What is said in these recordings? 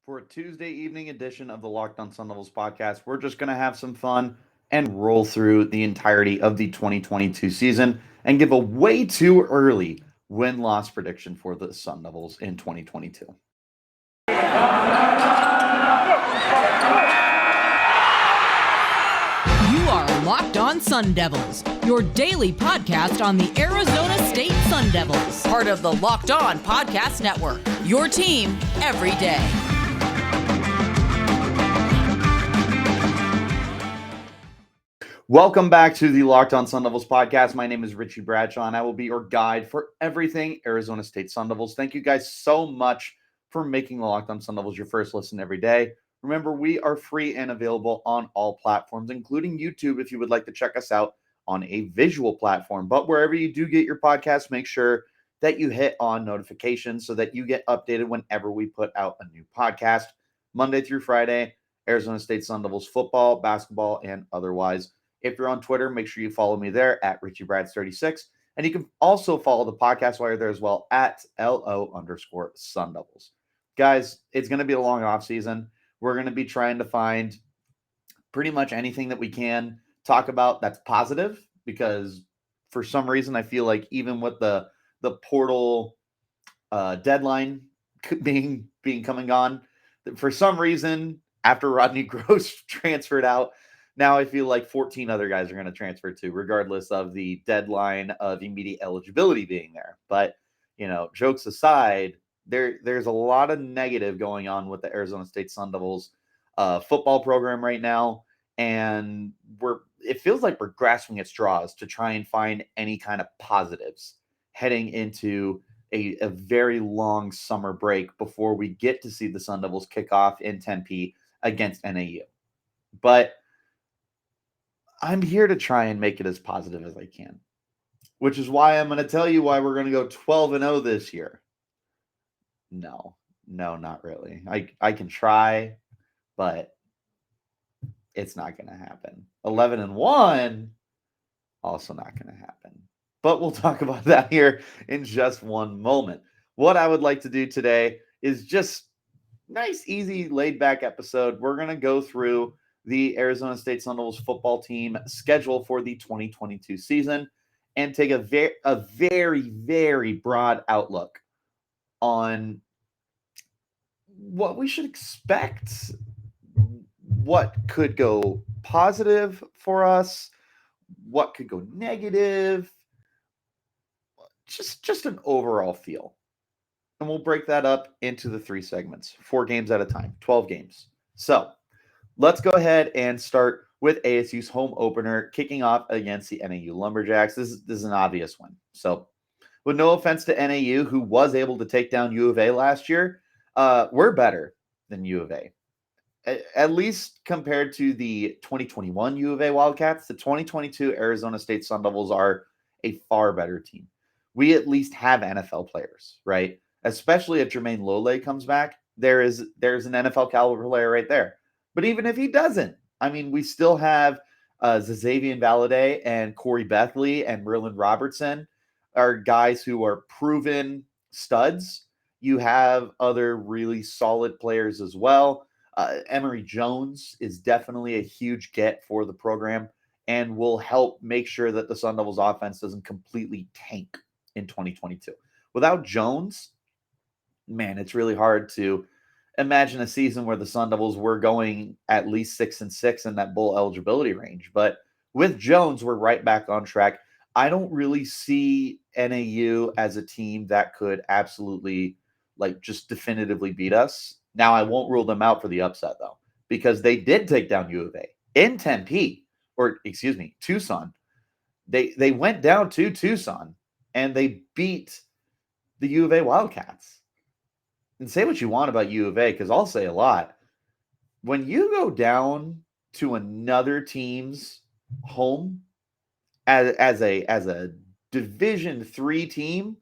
For a Tuesday evening edition of the Locked on Sun Devils podcast. We're just going to have some fun and roll through the entirety of the 2022 season and give a way too early win-loss prediction for the Sun Devils in 2022. You are Locked on Sun Devils, your daily podcast on the Arizona State Sun Devils, part of the Locked On Podcast Network, your team every day. Welcome back to the Locked on Sun Devils podcast. My name is Richie Bradshaw, and I will be your guide for everything Arizona State Sun Devils. Thank you guys so much for making the Locked on Sun Devils your first listen every day. Remember, we are free and available on all platforms, including YouTube, if you would like to check us out on a visual platform. But wherever you do get your podcast, make sure that you hit on notifications so that you get updated whenever we put out a new podcast, Monday through Friday, Arizona State Sun Devils football, basketball, and otherwise. If you're on Twitter, make sure you follow me there at RichieBrads36. And you can also follow the podcast while you're there as well at LO_Sun Devils. Guys, it's going to be a long off season. We're going to be trying to find pretty much anything that we can talk about that's positive, because for some reason I feel like even with the portal deadline being coming on, for some reason after Rodney Gross transferred out, now I feel like 14 other guys are going to transfer too, regardless of the deadline of immediate eligibility being there. But, jokes aside, there's a lot of negative going on with the Arizona State Sun Devils football program right now. And it feels like we're grasping at straws to try and find any kind of positives heading into a very long summer break before we get to see the Sun Devils kick off in Tempe against NAU. But I'm here to try and make it as positive as I can, which is why I'm going to tell you why we're going to go 12-0 this year. No, not really. I can try, but it's not going to happen. 11-1, also not going to happen. But we'll talk about that here in just one moment. What I would like to do today is just nice, easy, laid-back episode. We're going to go through the Arizona State Sun Devils football team schedule for the 2022 season and take a very, very broad outlook on what we should expect, what could go positive for us, what could go negative, just an overall feel. And we'll break that up into the 3 segments, 4 games at a time, 12 games. So let's go ahead and start with ASU's home opener, kicking off against the NAU Lumberjacks. This is an obvious one. So, with no offense to NAU, who was able to take down U of A last year, we're better than U of A. At least compared to the 2021 U of A Wildcats, the 2022 Arizona State Sun Devils are a far better team. We at least have NFL players, right? Especially if Jermaine Lole comes back, there's an NFL caliber player right there. But even if he doesn't, I mean, we still have Xavier Valladay and Corey Bethley and Merlin Robertson are guys who are proven studs. You have other really solid players as well. Emory Jones is definitely a huge get for the program and will help make sure that the Sun Devils offense doesn't completely tank in 2022. Without Jones, man, it's really hard to imagine a season where the Sun Devils were going at least 6-6 in that bowl eligibility range. But with Jones, we're right back on track. I don't really see NAU as a team that could absolutely just definitively beat us. Now, I won't rule them out for the upset, though, because they did take down U of A in Tempe, or excuse me, Tucson. They went down to Tucson, and they beat the U of A Wildcats. And say what you want about U of A, because I'll say a lot. When you go down to another team's home as a Division III team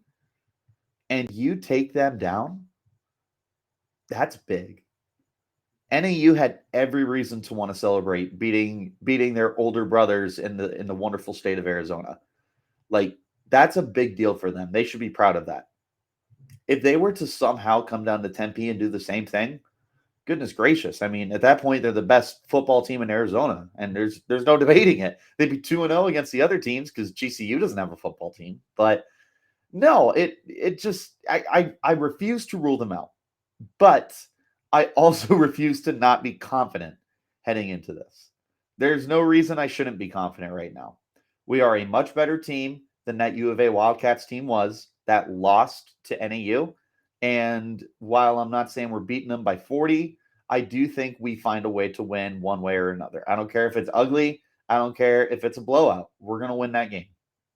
and you take them down, that's big. NAU had every reason to want to celebrate beating their older brothers in the wonderful state of Arizona. That's a big deal for them. They should be proud of that. If they were to somehow come down to Tempe and do the same thing, goodness gracious. I mean, at that point, they're the best football team in Arizona, and there's no debating it. They'd be 2-0 against the other teams because GCU doesn't have a football team. But no, it just I refuse to rule them out. But I also refuse to not be confident heading into this. There's no reason I shouldn't be confident right now. We are a much better team than that U of A Wildcats team was that lost to NAU. And while I'm not saying we're beating them by 40, I do think we find a way to win one way or another. I don't care if it's ugly. I don't care if it's a blowout. We're going to win that game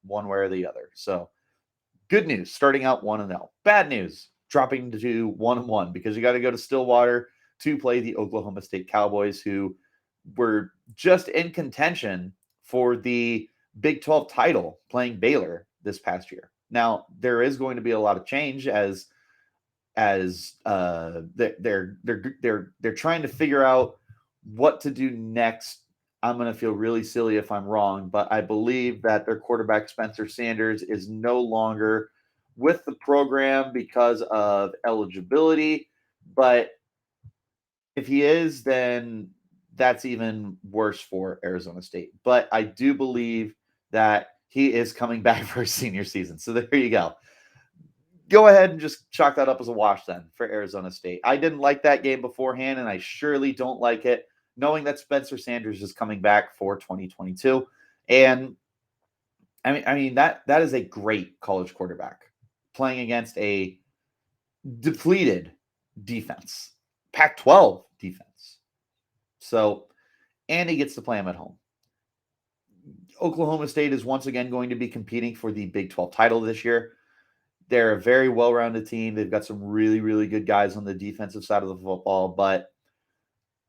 one way or the other. So good news, starting out 1-0. Bad news, dropping to 1-1 because you got to go to Stillwater to play the Oklahoma State Cowboys, who were just in contention for the Big 12 title playing Baylor this past year. Now, there is going to be a lot of change as they're trying to figure out what to do next. I'm going to feel really silly if I'm wrong, but I believe that their quarterback Spencer Sanders is no longer with the program because of eligibility. But if he is, then that's even worse for Arizona State. But I do believe that he is coming back for his senior season. So there you go. Go ahead and just chalk that up as a wash then for Arizona State. I didn't like that game beforehand, and I surely don't like it knowing that Spencer Sanders is coming back for 2022. And I mean that is a great college quarterback playing against a depleted defense, Pac-12 defense. So, and he gets to play him at home. Oklahoma State is once again going to be competing for the Big 12 title this year. They're a very well-rounded team. They've got some really, really good guys on the defensive side of the football, but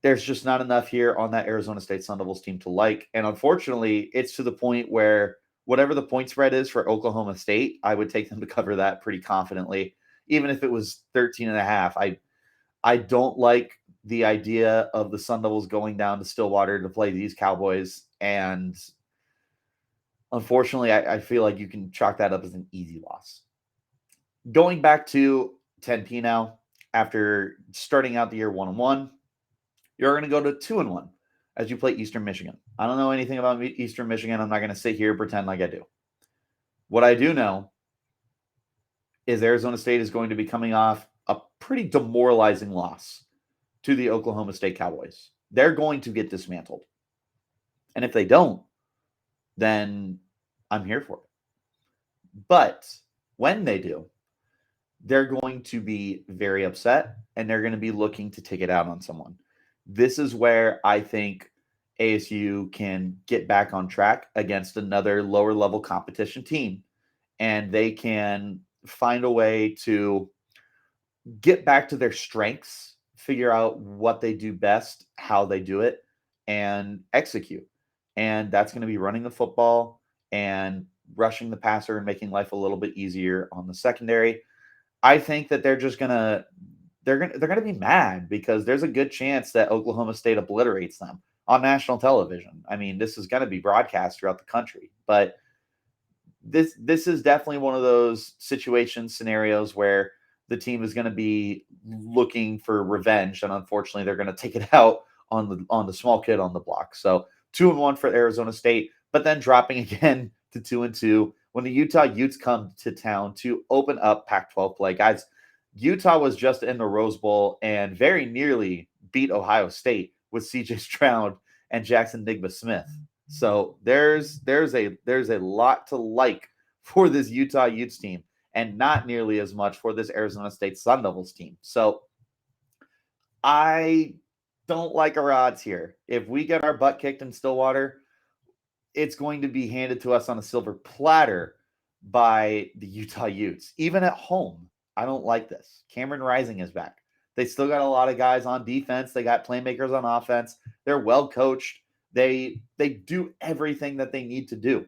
there's just not enough here on that Arizona State Sun Devils team to like. And unfortunately, it's to the point where whatever the point spread is for Oklahoma State, I would take them to cover that pretty confidently, even if it was 13.5. I don't like the idea of the Sun Devils going down to Stillwater to play these Cowboys. And unfortunately, I feel like you can chalk that up as an easy loss. Going back to 10P now, after starting out the year 1-1, you're going to go to 2-1 as you play Eastern Michigan. I don't know anything about Eastern Michigan. I'm not going to sit here and pretend like I do. What I do know is Arizona State is going to be coming off a pretty demoralizing loss to the Oklahoma State Cowboys. They're going to get dismantled. And if they don't, then I'm here for it. But when they do, they're going to be very upset and they're going to be looking to take it out on someone. This is where I think ASU can get back on track against another lower level competition team, and they can find a way to get back to their strengths, figure out what they do best, how they do it, and execute. And that's going to be running the football and rushing the passer and making life a little bit easier on the secondary. I think that they're going to be mad because there's a good chance that Oklahoma State obliterates them on national television. I mean, this is going to be broadcast throughout the country, but this is definitely one of those scenarios where the team is going to be looking for revenge, and unfortunately, they're going to take it out on the small kid on the block. So 2-1 for Arizona State, but then dropping again to 2-2 when the Utah Utes come to town to open up Pac-12 play. Guys, Utah was just in the Rose Bowl and very nearly beat Ohio State with CJ Stroud and Jackson Nigba Smith. So there's a lot to like for this Utah Utes team, and not nearly as much for this Arizona State Sun Devils team. So I don't like our odds here. If we get our butt kicked in Stillwater, it's going to be handed to us on a silver platter by the Utah Utes, even at home. I don't like this. Cameron Rising is back. They still got a lot of guys on defense. They got playmakers on offense. They're well coached. They do everything that they need to do.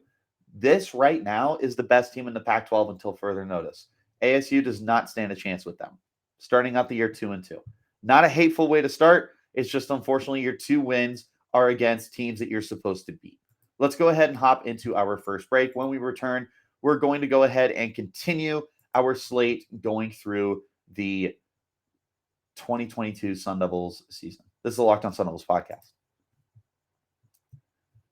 This right now is the best team in the Pac-12 until further notice. ASU does not stand a chance with them. Starting out the year 2-2. Not a hateful way to start. It's just unfortunately your 2 wins are against teams that you're supposed to beat. Let's go ahead and hop into our first break. When we return, we're going to go ahead and continue our slate going through the 2022 Sun Devils season. This is the Locked On Sun Devils podcast.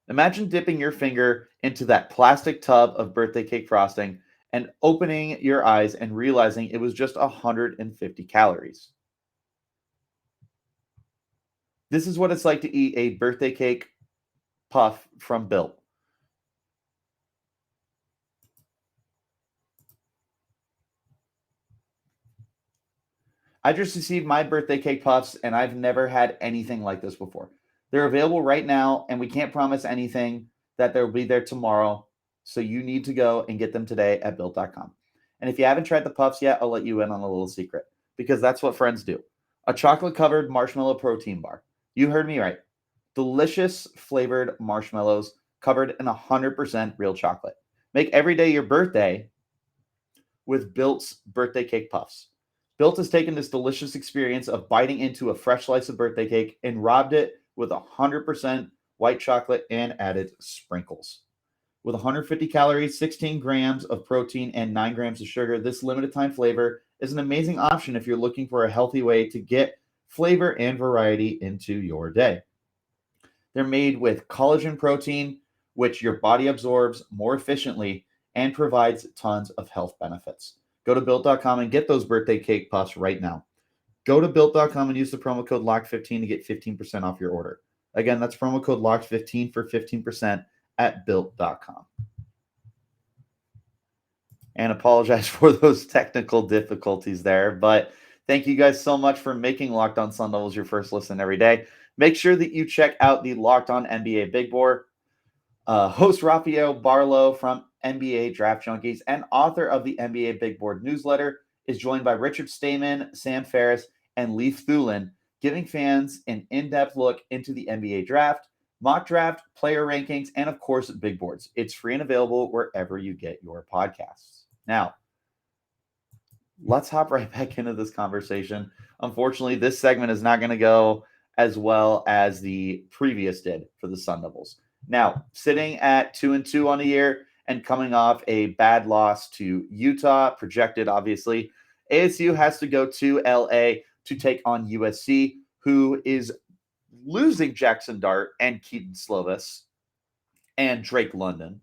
Imagine dipping your finger into that plastic tub of birthday cake frosting and opening your eyes and realizing it was just 150 calories. This is what it's like to eat a birthday cake puff from Built. I just received my birthday cake puffs, and I've never had anything like this before. They're available right now, and we can't promise anything that they'll be there tomorrow. So you need to go and get them today at Built.com. And if you haven't tried the puffs yet, I'll let you in on a little secret, because that's what friends do. A chocolate-covered marshmallow protein bar. You heard me right. Delicious flavored marshmallows covered in 100% real chocolate. Make every day your birthday with Built's birthday cake puffs. Built has taken this delicious experience of biting into a fresh slice of birthday cake and robbed it with 100% white chocolate and added sprinkles. With 150 calories, 16 grams of protein, and 9 grams of sugar, this limited time flavor is an amazing option if you're looking for a healthy way to get flavor and variety into your day. They're made with collagen protein, which your body absorbs more efficiently and provides tons of health benefits. Go to Built.com and get those birthday cake puffs right now. Go to Built.com and use the promo code LOCK15 to get 15% off your order. Again, that's promo code LOCK15 for 15% at Built.com. And apologize for those technical difficulties there, but thank you guys so much for making Locked On Sun Devils your first listen every day. Make sure that you check out the Locked On NBA Big Board. Host Rafael Barlow from NBA Draft Junkies and author of the NBA Big Board newsletter is joined by Richard Stamen, Sam Ferris, and Leif Thulin, giving fans an in-depth look into the NBA draft, mock draft, player rankings, and of course, big boards. It's free and available wherever you get your podcasts. Now, let's hop right back into this conversation. Unfortunately, this segment is not going to go as well as the previous did for the Sun Devils. Now, sitting at 2-2 on the year and coming off a bad loss to Utah, projected obviously, ASU has to go to LA to take on USC, who is losing Jackson Dart and Keaton Slovis and Drake London,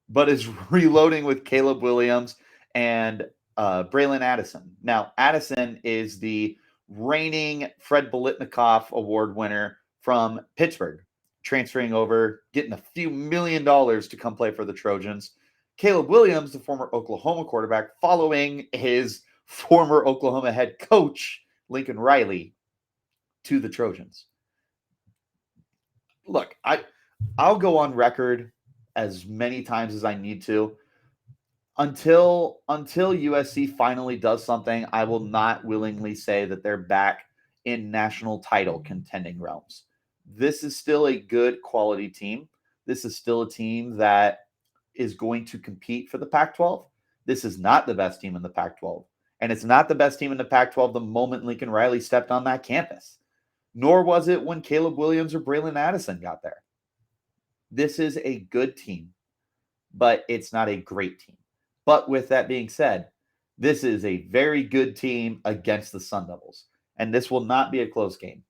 but is reloading with Caleb Williams and Braylon Addison. Now, Addison is the reigning Fred Biletnikoff Award winner from Pittsburgh, transferring over, getting a few $1 million to come play for the Trojans. Caleb Williams, the former Oklahoma quarterback, following his former Oklahoma head coach, Lincoln Riley, to the Trojans. Look, I'll go on record as many times as I need to. Until USC finally does something, I will not willingly say that they're back in national title contending realms. This is still a good quality team. This is still a team that is going to compete for the Pac-12. This is not the best team in the Pac-12. And it's not the best team in the Pac-12 the moment Lincoln Riley stepped on that campus. Nor was it when Caleb Williams or Braylon Addison got there. This is a good team, but it's not a great team. But with that being said, this is a very good team against the Sun Devils. And this will not be a close game.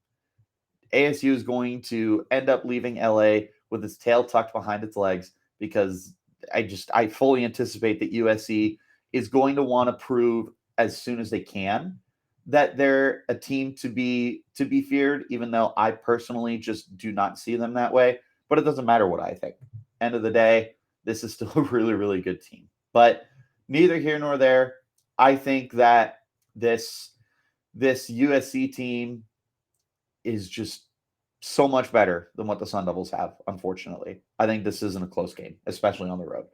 ASU is going to end up leaving LA with its tail tucked behind its legs because I fully anticipate that USC is going to want to prove as soon as they can that they're a team to be feared, even though I personally just do not see them that way. But it doesn't matter what I think. End of the day, this is still a really, really good team. But neither here nor there. I think that this USC team is just so much better than what the Sun Devils have, unfortunately. I think this isn't a close game, especially on the road.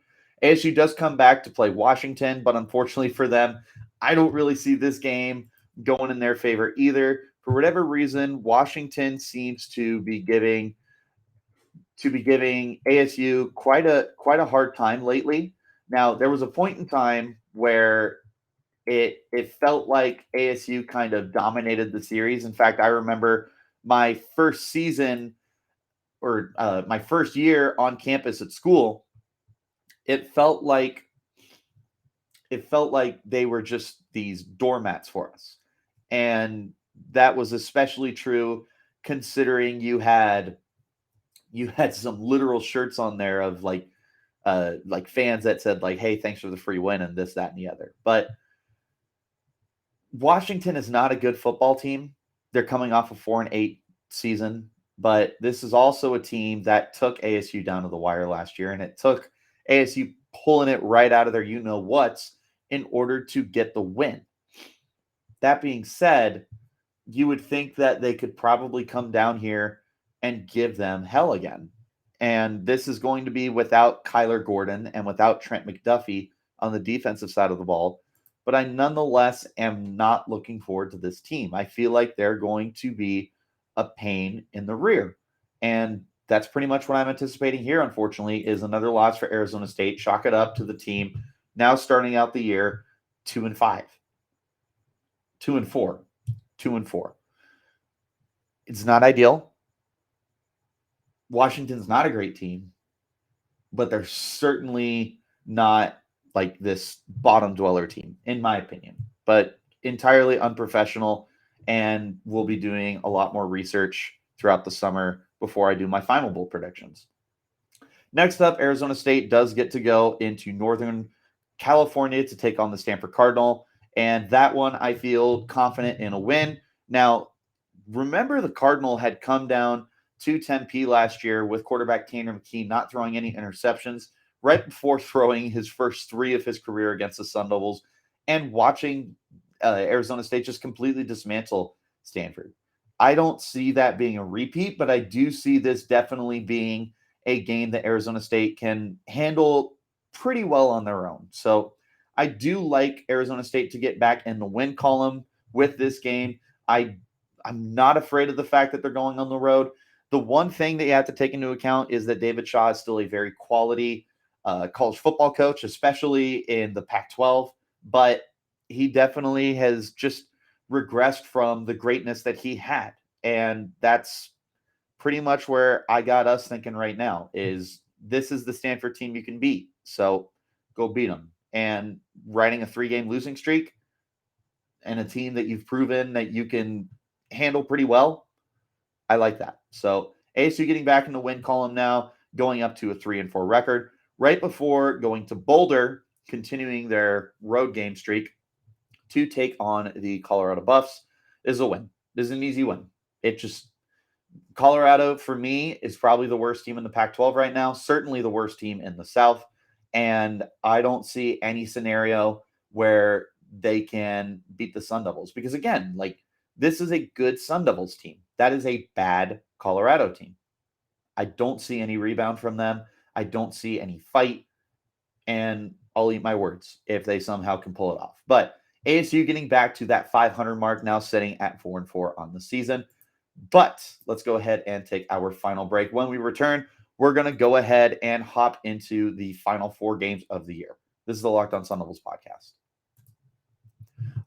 ASU does come back to play Washington, but unfortunately for them, I don't really see this game going in their favor either. For whatever reason, Washington seems to be giving ASU quite a hard time lately. Now, there was a point in time where it felt like ASU kind of dominated the series. In fact, I remember my first season or my first year on campus at school, it felt like they were just these doormats for us. And that was especially true considering you had some literal shirts on there of like fans that said like, hey, thanks for the free win and this, that, and the other. But Washington is not a good football team. They're coming off a 4-8 season, but this is also a team that took ASU down to the wire last year, and it took ASU pulling it right out of their you know what's in order to get the win. That being said, you would think that they could probably come down here and give them hell again. And this is going to be without Kyler Gordon and without Trent McDuffie on the defensive side of the ball. But I nonetheless am not looking forward to this team. I feel like they're going to be a pain in the rear. And that's pretty much what I'm anticipating here, unfortunately, is another loss for Arizona State. Chalk it up to the team now starting out the year 2-5, 2-4. 2-4. It's not ideal. Washington's not a great team, but they're certainly not like this bottom dweller team, in my opinion, but entirely unprofessional. And we'll be doing a lot more research throughout the summer before I do my final bowl predictions. Next up, Arizona State does get to go into Northern California to take on the Stanford Cardinal. And that one, I feel confident in a win. Now, remember the Cardinal had come down to Tempe last year with quarterback Tanner McKee not throwing any interceptions right before throwing his first 3 of his career against the Sun Devils and watching Arizona State just completely dismantle Stanford. I don't see that being a repeat, but I do see this definitely being a game that Arizona State can handle pretty well on their own. So I do like Arizona State to get back in the win column with this game. I'm not afraid of the fact that they're going on the road. The one thing that you have to take into account is that David Shaw is still a very quality college football coach, especially in the Pac-12, but he definitely has just regressed from the greatness that he had. And that's pretty much where I got us thinking right now is this is the Stanford team you can beat. So go beat them. And riding a 3-game losing streak and a team that you've proven that you can handle pretty well, I like that. So ASU getting back in the win column now, going up to a 3-4 record. Right before going to Boulder, continuing their road game streak to take on the Colorado Buffs is a win. This is an easy win. It just Colorado, for me, is probably the worst team in the Pac-12 right now, certainly the worst team in the South. And I don't see any scenario where they can beat the Sun Devils. Because again, like this is a good Sun Devils team. That is a bad Colorado team. I don't see any rebound from them. I don't see any fight. And I'll eat my words if they somehow can pull it off. But ASU getting back to that 500 mark, now sitting at 4-4 on the season. But let's go ahead and take our final break. When we return, we're going to go ahead and hop into the final 4 games of the year. This is the Locked On Sun Devils podcast.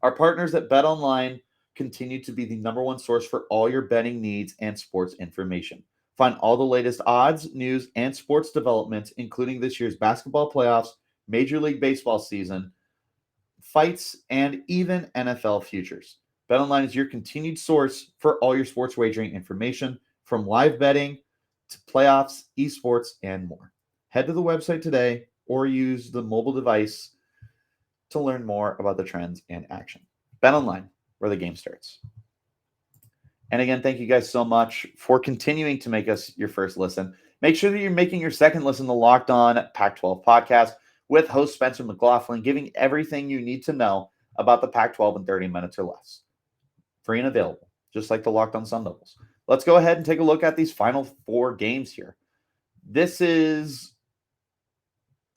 Our partners at BetOnline continue to be the number one source for all your betting needs and sports information. Find all the latest odds, news, and sports developments, including this year's basketball playoffs, Major League Baseball season, fights, and even NFL futures. BetOnline is your continued source for all your sports wagering information, from live betting to playoffs, esports, and more. Head to the website today or use the mobile device to learn more about the trends and action. BetOnline, where the game starts. And again, thank you guys so much for continuing to make us your first listen. Make sure that you're making your second listen to Locked On Pac-12 podcast with host Spencer McLaughlin, giving everything you need to know about the Pac-12 in 30 minutes or less. Free and available, just like the Locked On Sun Devils. Let's go ahead and take a look at these final 4 games here.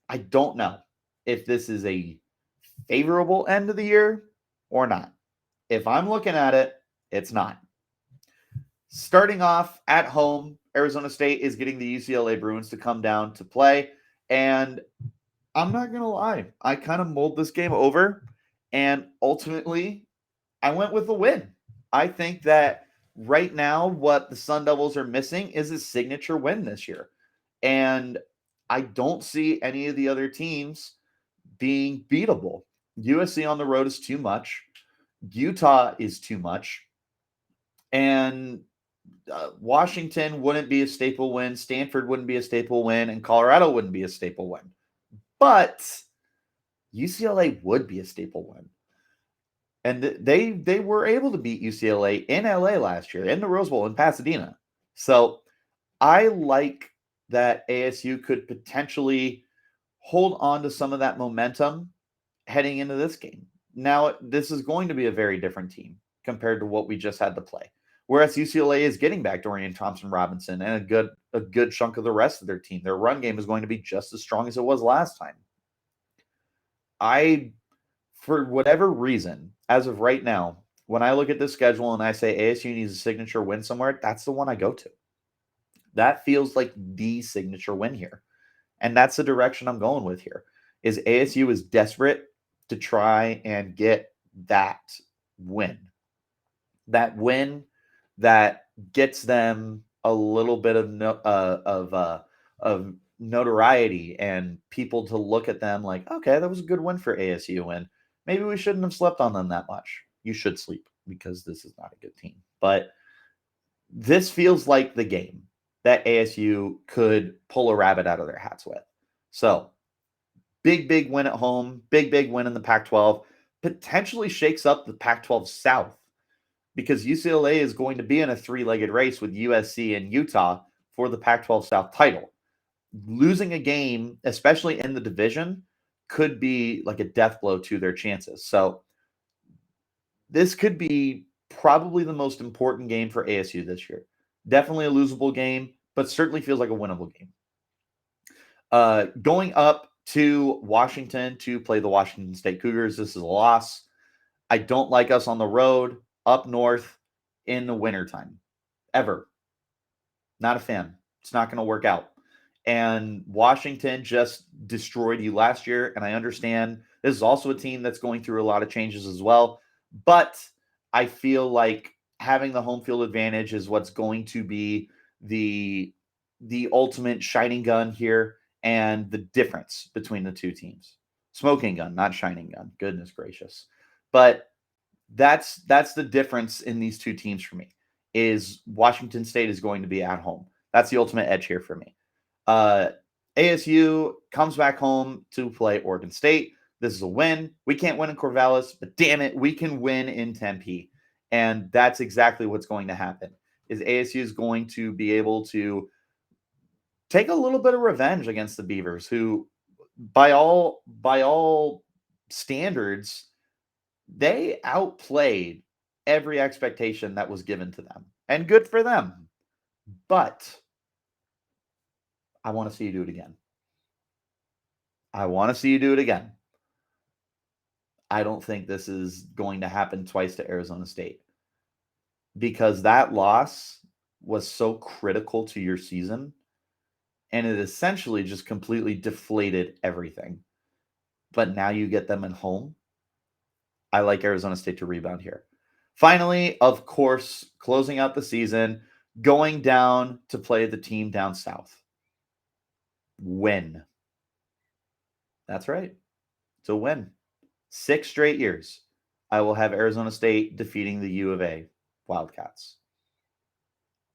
I don't know if this is a favorable end of the year or not. If I'm looking at it, it's not. Starting off at home, Arizona State is getting the UCLA Bruins to come down to play. And I'm not going to lie, I kind of mulled this game over. And ultimately, I went with the win. I think that right now, what the Sun Devils are missing is a signature win this year. And I don't see any of the other teams being beatable. USC on the road is too much. Utah is too much. And Washington wouldn't be a staple win. Stanford wouldn't be a staple win. And Colorado wouldn't be a staple win. But UCLA would be a staple win. And they were able to beat UCLA in LA last year, in the Rose Bowl in Pasadena. So I like that ASU could potentially hold on to some of that momentum heading into this game. Now, this is going to be a very different team compared to what we just had to play. Whereas UCLA is getting back Dorian Thompson-Robinson and a good chunk of the rest of their team. Their run game is going to be just as strong as it was last time. For whatever reason, as of right now, when I look at this schedule and I say ASU needs a signature win somewhere, that's the one I go to. That feels like the signature win here. And that's the direction I'm going with here. Is ASU is desperate to try and get that win. That win that gets them a little bit of notoriety and people to look at them like, okay, that was a good win for ASU, and maybe we shouldn't have slept on them that much. You should sleep because this is not a good team. But this feels like the game that ASU could pull a rabbit out of their hats with. So big win at home, big win in the Pac-12, potentially shakes up the Pac-12 South because UCLA is going to be in a three-legged race with USC and Utah for the Pac-12 South title. Losing a game, especially in the division, could be like a death blow to their chances. So this could be probably the most important game for ASU this year. Definitely a losable game, but certainly feels like a winnable game. Going up to Washington to play the Washington State Cougars, this is a loss. I don't like us on the road up north in the wintertime, ever. Not a fan. It's not going to work out. And Washington just destroyed you last year. And I understand this is also a team that's going through a lot of changes as well. But I feel like having the home field advantage is what's going to be the ultimate shining gun here and the difference between the two teams. Smoking gun, not shining gun. Goodness gracious. But that's the difference in these two teams for me, is Washington State is going to be at home. That's the ultimate edge here for me. ASU comes back home to play Oregon State. This is a win. We can't win in Corvallis, but damn it, we can win in Tempe. And that's exactly what's going to happen, is ASU is going to be able to take a little bit of revenge against the Beavers, who by all standards, they outplayed every expectation that was given to them. And good for them. But I want to see you do it again. I want to see you do it again. I don't think this is going to happen twice to Arizona State, because that loss was so critical to your season, and it essentially just completely deflated everything. But now you get them at home. I like Arizona State to rebound here. Finally, of course, closing out the season, going down to play the team down south. Win. That's right. It's a win. 6 straight years, I will have Arizona State defeating the U of A Wildcats.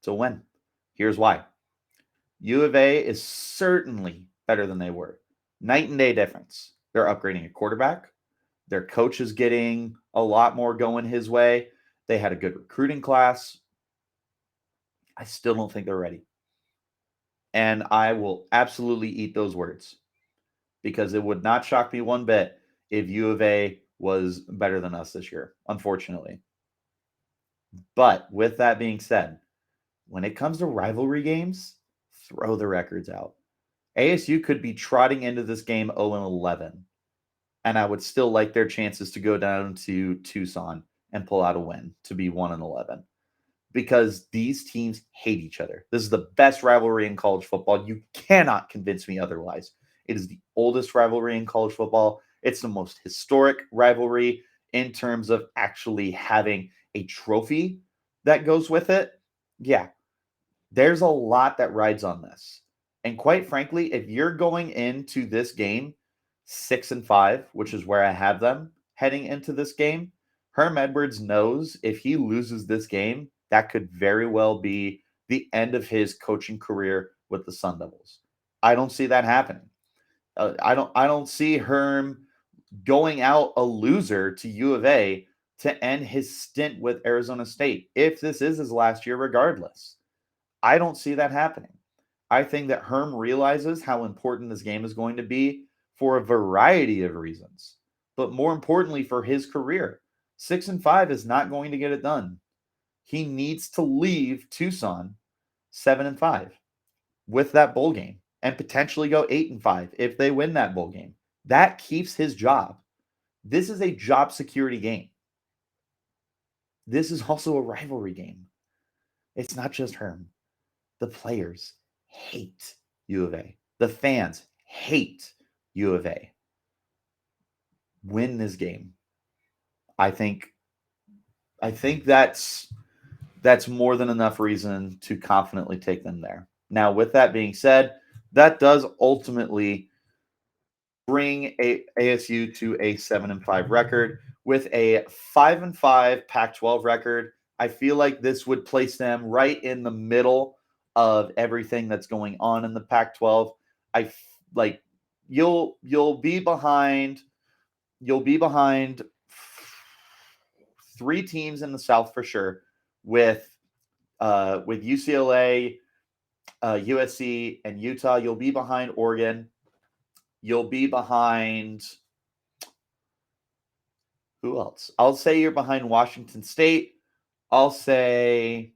It's a win. Here's why. U of A is certainly better than they were. Night and day difference. They're upgrading a quarterback. Their coach is getting a lot more going his way. They had a good recruiting class. I still don't think they're ready. And I will absolutely eat those words, because it would not shock me one bit if U of A was better than us this year, unfortunately. But with that being said, when it comes to rivalry games, throw the records out. ASU could be trotting into this game 0-11, and I would still like their chances to go down to Tucson and pull out a win to be 1-11, because these teams hate each other. This is the best rivalry in college football. You cannot convince me otherwise. It is the oldest rivalry in college football. It's the most historic rivalry in terms of actually having a trophy that goes with it. Yeah, there's a lot that rides on this. And quite frankly, if you're going into this game 6-5, which is where I have them heading into this game, Herm Edwards knows if he loses this game, that could very well be the end of his coaching career with the Sun Devils. I don't see that happening. I don't see Herm going out a loser to U of A to end his stint with Arizona State, if this is his last year, regardless. I don't see that happening. I think that Herm realizes how important this game is going to be for a variety of reasons, but more importantly for his career. 6-5 is not going to get it done. He needs to leave Tucson 7-5 with that bowl game and potentially go 8-5 if they win that bowl game. That keeps his job. This is a job security game. This is also a rivalry game. It's not just Herm. The players hate U of A. The fans hate U of A. Win this game. I think that's more than enough reason to confidently take them there. Now, with that being said, that does ultimately bring ASU to a 7-5 record with a 5-5 Pac-12 record. I feel like this would place them right in the middle of everything that's going on in the Pac-12. Like you'll be behind three teams in the South for sure, with UCLA, USC, and Utah. You'll be behind Oregon. You'll be behind who else? I'll say you're behind Washington State. I'll say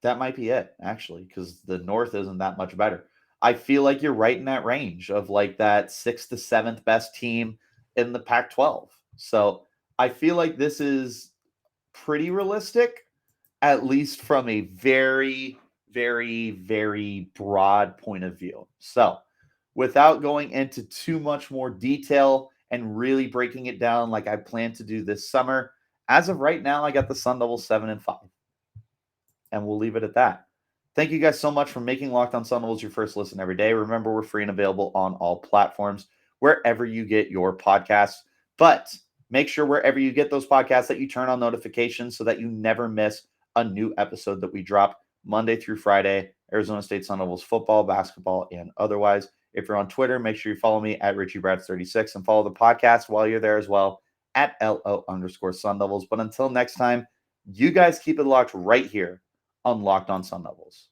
that might be it, actually, because the North isn't that much better. I feel like you're right in that range of like that 6th to 7th best team in the Pac-12. So I feel like this is pretty realistic, at least from a very, very, very broad point of view. So without going into too much more detail and really breaking it down like I plan to do this summer, as of right now, I got the Sun Devils 7-5. And we'll leave it at that. Thank you guys so much for making Locked On Sun Devils your first listen every day. Remember, we're free and available on all platforms, wherever you get your podcasts. But make sure wherever you get those podcasts that you turn on notifications so that you never miss a new episode that we drop Monday through Friday, Arizona State Sun Devils football, basketball, and otherwise. If you're on Twitter, make sure you follow me at Richie Bradshaw36 and follow the podcast while you're there as well at LO_Sun Devils. But until next time, you guys keep it locked right here on Locked On Sun Devils.